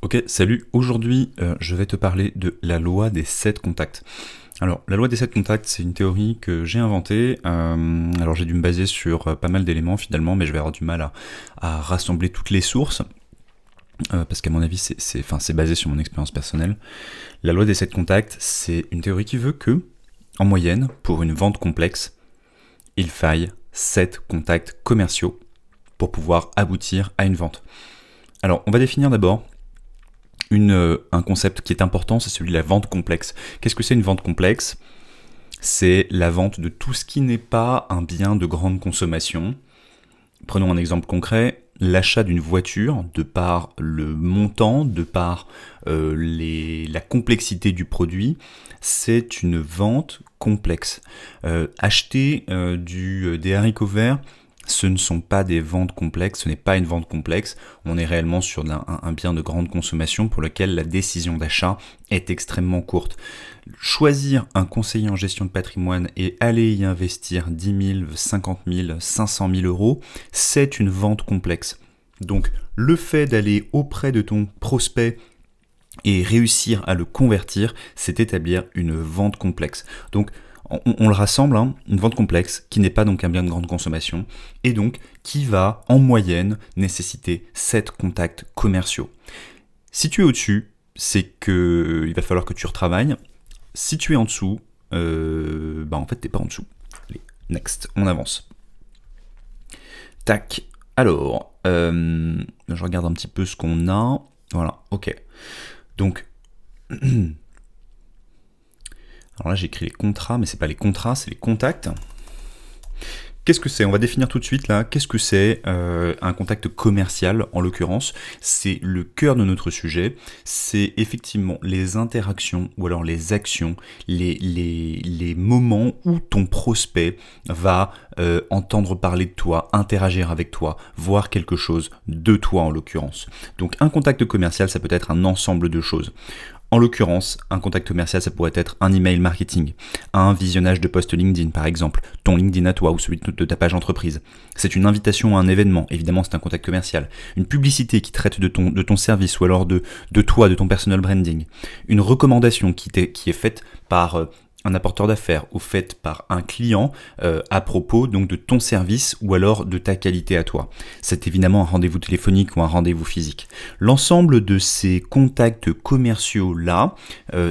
Ok, salut. Aujourd'hui, je vais te parler de la loi des 7 contacts. Alors, la loi des 7 contacts, c'est une théorie que j'ai inventée. Alors, j'ai dû me baser sur pas mal d'éléments finalement, mais je vais avoir du mal à rassembler toutes les sources, parce qu'à mon avis, c'est basé sur mon expérience personnelle. La loi des 7 contacts, c'est une théorie qui veut que, en moyenne, pour une vente complexe, il faille 7 contacts commerciaux pour pouvoir aboutir à une vente. Alors, on va définir d'abord un concept qui est important, c'est celui de la vente complexe. Qu'est-ce que c'est une vente complexe ? C'est la vente de tout ce qui n'est pas un bien de grande consommation. Prenons un exemple concret, l'achat d'une voiture, de par le montant, de par la complexité du produit, c'est une vente complexe. Acheter des haricots verts, ce ne sont pas des ventes complexes, ce n'est pas une vente complexe, on est réellement sur un bien de grande consommation pour lequel la décision d'achat est extrêmement courte. Choisir un conseiller en gestion de patrimoine et aller y investir 10 000, 50 000, 500 000 euros, c'est une vente complexe. Donc le fait d'aller auprès de ton prospect et réussir à le convertir, c'est établir une vente complexe. Donc on le rassemble, une vente complexe qui n'est pas donc un bien de grande consommation et donc qui va en moyenne nécessiter 7 contacts commerciaux. Si tu es au-dessus, c'est qu'il va falloir que tu retravailles. Si tu es en dessous, en fait t'es pas en dessous. Allez, next, on avance. Tac, alors, je regarde un petit peu ce qu'on a. Voilà, ok. Donc, alors là j'ai écrit les contrats, mais c'est pas les contrats, c'est les contacts. Qu'est-ce que c'est ? On va définir tout de suite là. Qu'est-ce que c'est un contact commercial en l'occurrence ? C'est le cœur de notre sujet. C'est effectivement les interactions ou alors les actions, les moments où ton prospect va entendre parler de toi, interagir avec toi, voir quelque chose de toi en l'occurrence. Donc un contact commercial, ça peut être un ensemble de choses. En l'occurrence, un contact commercial, ça pourrait être un email marketing, un visionnage de post LinkedIn par exemple, ton LinkedIn à toi ou celui de ta page entreprise. C'est une invitation à un événement, évidemment c'est un contact commercial. Une publicité qui traite de ton service ou alors de toi, de ton personal branding. Une recommandation qui est faite par un apporteur d'affaires ou faite par un client à propos donc de ton service ou alors de ta qualité à toi. C'est évidemment un rendez-vous téléphonique ou un rendez-vous physique. L'ensemble de ces contacts commerciaux là,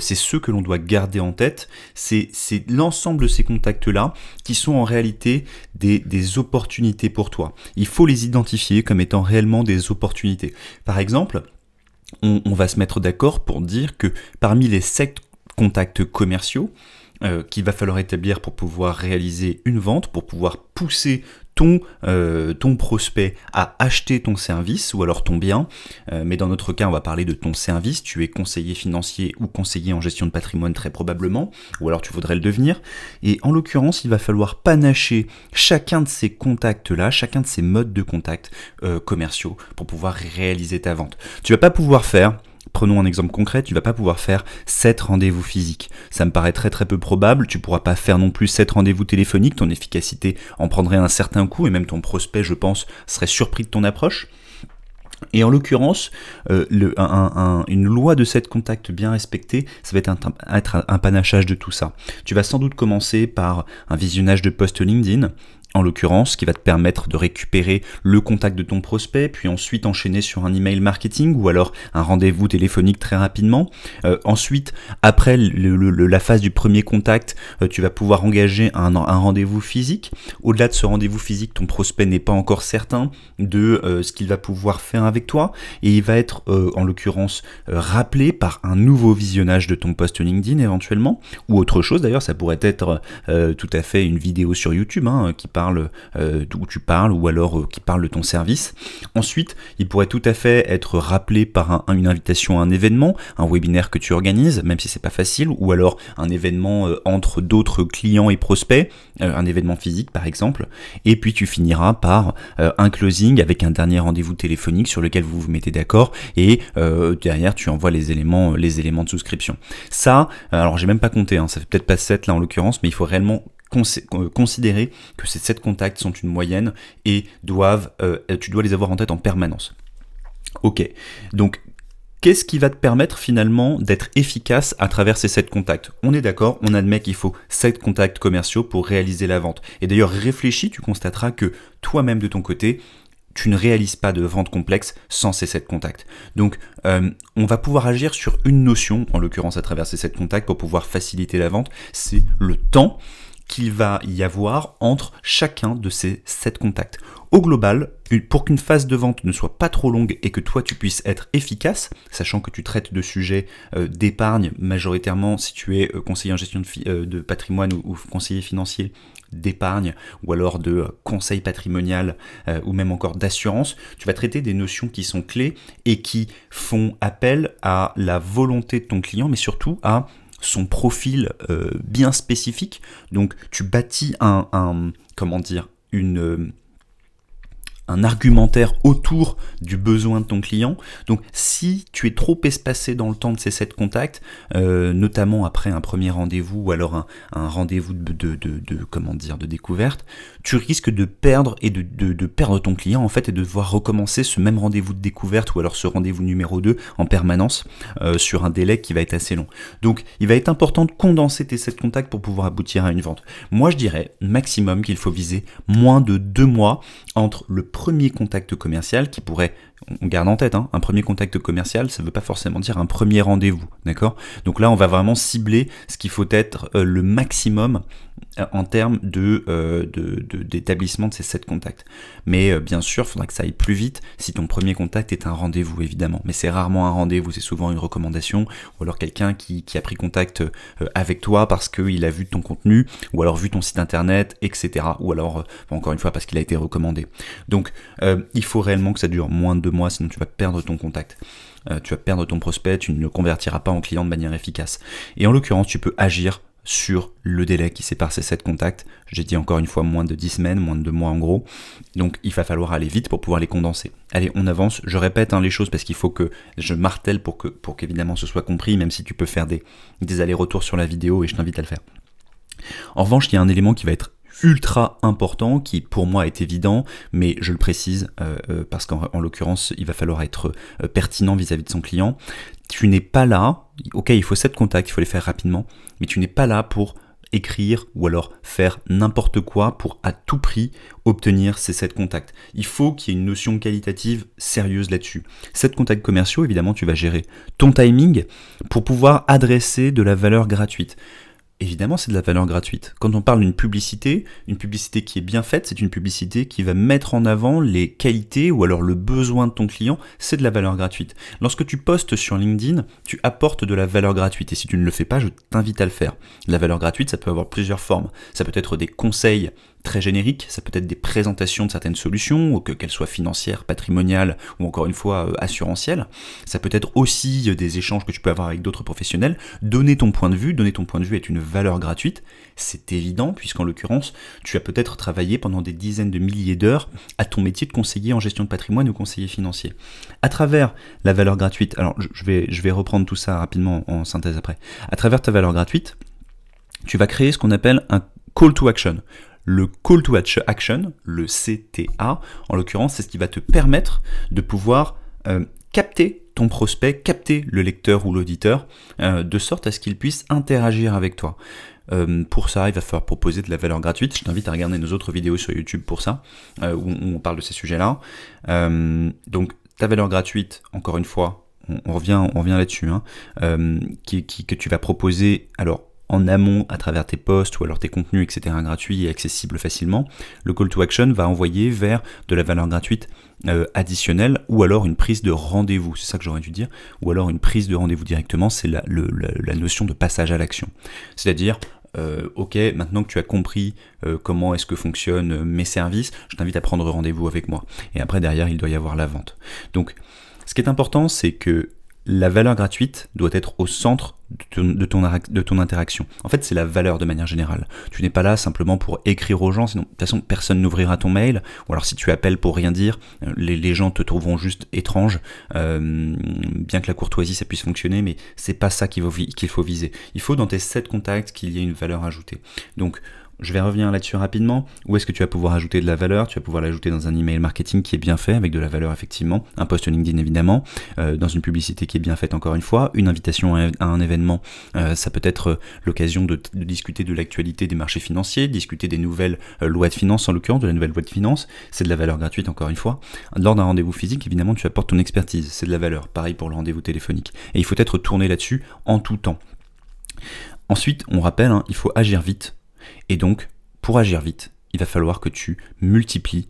c'est ceux que l'on doit garder en tête. C'est l'ensemble de ces contacts là qui sont en réalité des opportunités pour toi. Il faut les identifier comme étant réellement des opportunités. Par exemple, on va se mettre d'accord pour dire que parmi les 7 contacts commerciaux qu'il va falloir établir pour pouvoir réaliser une vente, pour pouvoir pousser ton prospect à acheter ton service ou alors ton bien, mais dans notre cas on va parler de ton service, tu es conseiller financier ou conseiller en gestion de patrimoine très probablement, ou alors tu voudrais le devenir, et en l'occurrence il va falloir panacher chacun de ces contacts-là, chacun de ces modes de contact commerciaux pour pouvoir réaliser ta vente. Tu vas pas pouvoir faire, prenons un exemple concret, tu vas pas pouvoir faire 7 rendez-vous physiques. Ça me paraît très très peu probable, tu pourras pas faire non plus 7 rendez-vous téléphoniques, ton efficacité en prendrait un certain coup et même ton prospect, je pense, serait surpris de ton approche. Et en l'occurrence, une loi de 7 contacts bien respectée, ça va être un panachage de tout ça. Tu vas sans doute commencer par un visionnage de post LinkedIn, en l'occurrence, qui va te permettre de récupérer le contact de ton prospect, puis ensuite enchaîner sur un email marketing ou alors un rendez-vous téléphonique très rapidement. Ensuite, après la phase du premier contact, tu vas pouvoir engager un rendez-vous physique. Au-delà de ce rendez-vous physique, ton prospect n'est pas encore certain de ce qu'il va pouvoir faire avec toi et il va être, en l'occurrence, rappelé par un nouveau visionnage de ton post LinkedIn éventuellement, ou autre chose d'ailleurs, ça pourrait être tout à fait une vidéo sur YouTube qui parle d'où tu parles ou alors qui parle de ton service. Ensuite, il pourrait tout à fait être rappelé par une invitation à un événement, un webinaire que tu organises, même si c'est pas facile, ou alors un événement entre d'autres clients et prospects, un événement physique par exemple, et puis tu finiras par un closing avec un dernier rendez-vous téléphonique sur lequel vous vous mettez d'accord et derrière tu envoies les éléments de souscription. Ça, alors j'ai même pas compté, ça fait peut-être pas 7 là en l'occurrence, mais il faut réellement considérer que ces 7 contacts sont une moyenne et tu dois les avoir en tête en permanence. Ok, donc Qu'est-ce qui va te permettre finalement d'être efficace à travers ces 7 contacts? On est d'accord, on admet qu'il faut 7 contacts commerciaux pour réaliser la vente. Et d'ailleurs, réfléchis, tu constateras que toi-même de ton côté, tu ne réalises pas de vente complexe sans ces 7 contacts. Donc, on va pouvoir agir sur une notion, en l'occurrence à travers ces 7 contacts, pour pouvoir faciliter la vente, c'est le temps qu'il va y avoir entre chacun de ces 7 contacts. Au global, pour qu'une phase de vente ne soit pas trop longue et que toi tu puisses être efficace, sachant que tu traites de sujets d'épargne majoritairement si tu es conseiller en gestion de patrimoine ou conseiller financier, d'épargne ou alors de conseil patrimonial ou même encore d'assurance, tu vas traiter des notions qui sont clés et qui font appel à la volonté de ton client, mais surtout à son profil bien spécifique. Donc tu bâtis un argumentaire autour du besoin de ton client. Donc si tu es trop espacé dans le temps de ces 7 contacts, notamment après un premier rendez-vous ou alors un rendez-vous de découverte, tu risques de perdre de perdre ton client en fait et de devoir recommencer ce même rendez-vous de découverte ou alors ce rendez-vous numéro 2 en permanence sur un délai qui va être assez long. Donc il va être important de condenser tes 7 contacts pour pouvoir aboutir à une vente. Moi je dirais maximum qu'il faut viser moins de 2 mois entre le premier contact commercial qui pourrait, on garde en tête, un premier contact commercial, ça ne veut pas forcément dire un premier rendez-vous, d'accord? Donc là, on va vraiment cibler ce qu'il faut être le maximum en termes d'établissement de ces 7 contacts. Mais bien sûr, il faudra que ça aille plus vite si ton premier contact est un rendez-vous, évidemment. Mais c'est rarement un rendez-vous, c'est souvent une recommandation, ou alors quelqu'un qui a pris contact avec toi parce qu'il a vu ton contenu, ou alors vu ton site internet, etc. Ou alors, encore une fois, parce qu'il a été recommandé. Donc, il faut réellement que ça dure moins de 2 mois, sinon tu vas perdre ton contact. Tu vas perdre ton prospect, tu ne le convertiras pas en client de manière efficace. Et en l'occurrence, tu peux agir sur le délai qui sépare ces 7 contacts. J'ai dit encore une fois moins de 10 semaines, moins de 2 mois en gros. Donc il va falloir aller vite pour pouvoir les condenser. Allez, on avance. Je répète les choses parce qu'il faut que je martèle pour qu'évidemment ce soit compris, même si tu peux faire des allers-retours sur la vidéo et je t'invite à le faire. En revanche, il y a un élément qui va être ultra important, qui pour moi est évident, mais je le précise parce qu'en l'occurrence, il va falloir être pertinent vis-à-vis de son client. Tu n'es pas là, ok, il faut 7 contacts, il faut les faire rapidement, mais tu n'es pas là pour écrire ou alors faire n'importe quoi pour à tout prix obtenir ces 7 contacts. Il faut qu'il y ait une notion qualitative sérieuse là-dessus. 7 contacts commerciaux, évidemment, tu vas gérer ton timing pour pouvoir adresser de la valeur gratuite. Évidemment, c'est de la valeur gratuite. Quand on parle d'une publicité qui est bien faite, c'est une publicité qui va mettre en avant les qualités ou alors le besoin de ton client, c'est de la valeur gratuite. Lorsque tu postes sur LinkedIn, tu apportes de la valeur gratuite et si tu ne le fais pas, je t'invite à le faire. La valeur gratuite, ça peut avoir plusieurs formes. Ça peut être des conseils très génériques, ça peut être des présentations de certaines solutions, qu'elles soient financières, patrimoniales ou encore une fois assurantielles. Ça peut être aussi des échanges que tu peux avoir avec d'autres professionnels. Donner ton point de vue est une valeur gratuite, c'est évident puisqu'en l'occurrence, tu as peut-être travaillé pendant des dizaines de milliers d'heures à ton métier de conseiller en gestion de patrimoine ou conseiller financier. À travers la valeur gratuite, alors je vais reprendre tout ça rapidement en synthèse après. À travers ta valeur gratuite, tu vas créer ce qu'on appelle un call to action. Le call to action, le CTA, en l'occurrence, c'est ce qui va te permettre de pouvoir capter ton prospect, capter le lecteur ou l'auditeur, de sorte à ce qu'il puisse interagir avec toi. Pour ça, il va falloir proposer de la valeur gratuite. Je t'invite à regarder nos autres vidéos sur YouTube pour ça, où on parle de ces sujets-là. Donc, ta valeur gratuite, encore une fois, on revient là-dessus, que tu vas proposer, alors, en amont à travers tes posts ou alors tes contenus, etc. gratuits et accessibles facilement, le call to action va envoyer vers de la valeur gratuite additionnelle ou alors une prise de rendez-vous, c'est ça que j'aurais dû dire, ou alors une prise de rendez-vous directement, c'est la notion de passage à l'action. C'est-à-dire, ok, maintenant que tu as compris comment est-ce que fonctionnent mes services, je t'invite à prendre rendez-vous avec moi. Et après, derrière, il doit y avoir la vente. Donc, ce qui est important, c'est que la valeur gratuite doit être au centre de ton interaction. En fait, c'est la valeur de manière générale. Tu n'es pas là simplement pour écrire aux gens, sinon de toute façon personne n'ouvrira ton mail, ou alors si tu appelles pour rien dire, les gens te trouveront juste étrange, bien que la courtoisie ça puisse fonctionner, mais c'est pas ça qu'il faut viser. Il faut dans tes 7 contacts qu'il y ait une valeur ajoutée. Donc je vais revenir là-dessus rapidement. Où est-ce que tu vas pouvoir ajouter de la valeur? Tu vas pouvoir l'ajouter dans un email marketing qui est bien fait, avec de la valeur effectivement, un post LinkedIn évidemment, dans une publicité qui est bien faite encore une fois, une invitation à un événement, ça peut être l'occasion de discuter de l'actualité des marchés financiers, discuter des nouvelles lois de finances en l'occurrence, de la nouvelle loi de finances, c'est de la valeur gratuite encore une fois. Lors d'un rendez-vous physique, évidemment, tu apportes ton expertise, c'est de la valeur, pareil pour le rendez-vous téléphonique. Et il faut être tourné là-dessus en tout temps. Ensuite, on rappelle, il faut agir vite. Et donc, pour agir vite, il va falloir que tu multiplies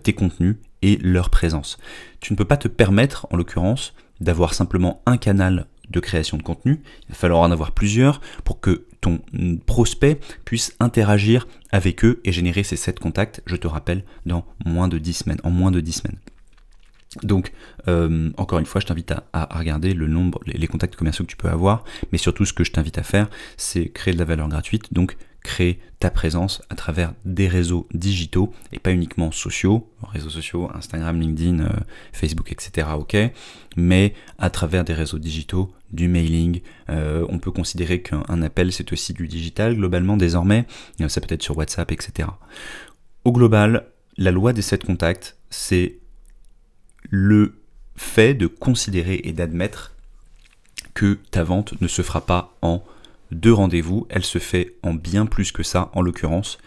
tes contenus et leur présence. Tu ne peux pas te permettre, en l'occurrence, d'avoir simplement un canal de création de contenu. Il va falloir en avoir plusieurs pour que ton prospect puisse interagir avec eux et générer ces 7 contacts, je te rappelle, en moins de 10 semaines. Donc, encore une fois, je t'invite à regarder le nombre, les contacts commerciaux que tu peux avoir, mais surtout ce que je t'invite à faire, c'est créer de la valeur gratuite, donc créer ta présence à travers des réseaux digitaux et pas uniquement sociaux, réseaux sociaux, Instagram, LinkedIn, Facebook, etc. Ok, mais à travers des réseaux digitaux, du mailing. On peut considérer qu'un appel c'est aussi du digital globalement désormais, ça peut être sur WhatsApp, etc. Au global, la loi des 7 contacts, c'est le fait de considérer et d'admettre que ta vente ne se fera pas en 2 rendez-vous, elle se fait en bien plus que ça, en l'occurrence.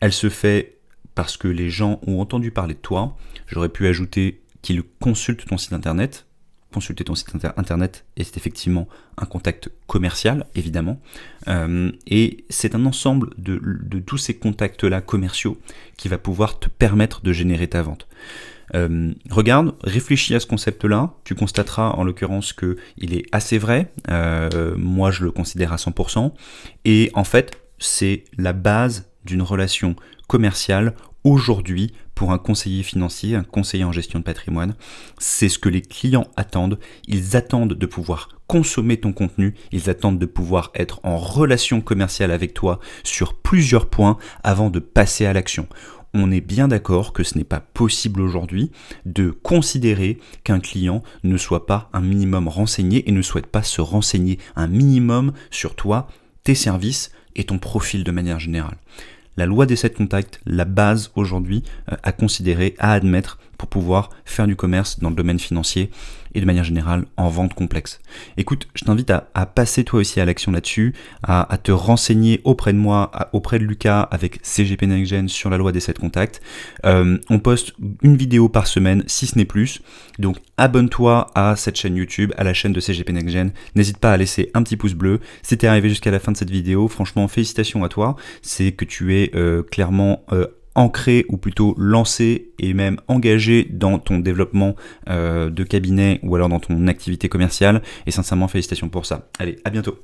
Elle se fait parce que les gens ont entendu parler de toi. J'aurais pu ajouter qu'ils consultent ton site internet. Consulter ton site internet est effectivement un contact commercial, évidemment. Et c'est un ensemble de tous ces contacts-là commerciaux qui va pouvoir te permettre de générer ta vente. Regarde, réfléchis à ce concept-là, tu constateras en l'occurrence qu'il est assez vrai, moi je le considère à 100%, et en fait c'est la base d'une relation commerciale aujourd'hui pour un conseiller financier, un conseiller en gestion de patrimoine. C'est ce que les clients attendent, ils attendent de pouvoir consommer ton contenu, ils attendent de pouvoir être en relation commerciale avec toi sur plusieurs points avant de passer à l'action. On est bien d'accord que ce n'est pas possible aujourd'hui de considérer qu'un client ne soit pas un minimum renseigné et ne souhaite pas se renseigner un minimum sur toi, tes services et ton profil de manière générale. La loi des 7 contacts, la base aujourd'hui à considérer, à admettre pour pouvoir faire du commerce dans le domaine financier et de manière générale en vente complexe. Écoute, je t'invite à passer toi aussi à l'action là-dessus, à te renseigner auprès de moi, auprès de Lucas avec CGP Next Gen sur la loi des 7 contacts. On poste une vidéo par semaine, si ce n'est plus. Donc abonne-toi à cette chaîne YouTube, à la chaîne de CGP Next Gen. N'hésite pas à laisser un petit pouce bleu. Si t'es arrivé jusqu'à la fin de cette vidéo, franchement, félicitations à toi. C'est que tu es clairement ancré ou plutôt lancé et même engagé dans ton développement de cabinet ou alors dans ton activité commerciale et sincèrement félicitations pour ça. Allez, à bientôt.